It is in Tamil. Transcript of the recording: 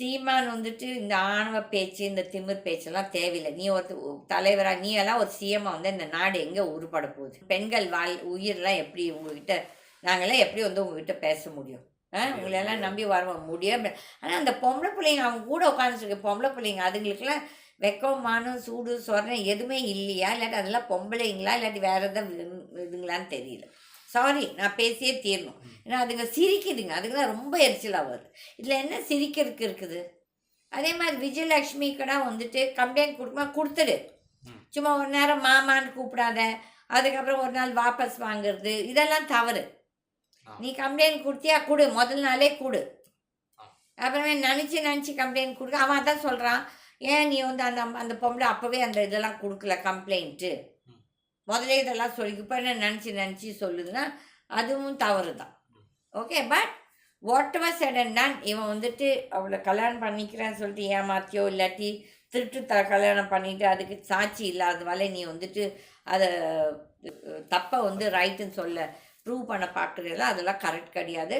சீமான் வந்துட்டு இந்த ஆணவ பேச்சு, இந்த திமிர் பேச்செல்லாம் தேவையில்ல. நீ ஒரு தலைவரா நீ எல்லாம் ஒரு சிஎம்மா வந்தா இந்த நாடு எங்க உருப்பட போகுது? பெண்கள் உயிர்லாம் எப்படி உங்ககிட்ட நாங்கலாம் எப்படி வந்து உங்ககிட்ட பேச முடியும்? உங்களெல்லாம் நம்பி வர முடியாது. ஆனா அந்த பொம்பள பிள்ளைங்க அவங்க கூட உட்காந்துட்டுருக்க பொம்பள பிள்ளைங்க அதுங்களுக்கெல்லாம் வெக்கம், மானம், சூடு, சொரணை எதுவுமே இல்லையா? இல்லாட்டி அதெல்லாம் பொம்பளைங்களா? இல்லாட்டி வேற எதாவது இதுங்களான்னு தெரியல. சாரி நான் பேசியே தீரணும். ஏன்னா அதுங்க சிரிக்குதுங்க. அதுங்கலாம் ரொம்ப எரிச்சலா வருது. இதில என்ன சிரிக்கிறதுக்கு இருக்குது? அதே மாதிரி விஜயலட்சுமிக்குலாம் வந்துட்டு கம்ப்ளைண்ட் குடுக்கும்போது குடுத்துடு. சும்மா ஒரு நேரம் மாமான்னு கூப்பிடாத. அதுக்கப்புறம் ஒரு நாள் வாபஸ் வாங்குறது. இதெல்லாம் தவறு. நீ கம்ப்ளைண்ட் குடுத்தியா குடு. முதல் நாளே குடு. அப்புறமே நெனச்சு கம்ப்ளைண்ட் குடுக்க அவன் அதான் சொல்றான். ஏன் நீ வந்து அந்த அந்த பொம்பள அப்பவே அந்த இதெல்லாம் குடுக்கல கம்ப்ளைண்ட்டு. முதலே இதெல்லாம் சொல்லி இப்போ என்ன நினச்சி சொல்லுதுன்னா அதுவும் தவறு தான். Okay but what ever said and ton இவன் வந்துட்டு அவளை கல்யாணம் பண்ணிக்கிறேன்னு சொல்லிட்டு ஏமாத்தியோ இல்லாட்டி திருட்டு கல்யாணம் பண்ணிட்டு அதுக்கு சாட்சி இல்லாதவாலே நீ வந்துட்டு அதை தப்பை வந்து ரைட்டுன்னு சொல்ல ப்ரூவ் பண்ண பார்க்குறதெல்லாம் அதெல்லாம் கரெக்ட் கிடையாது.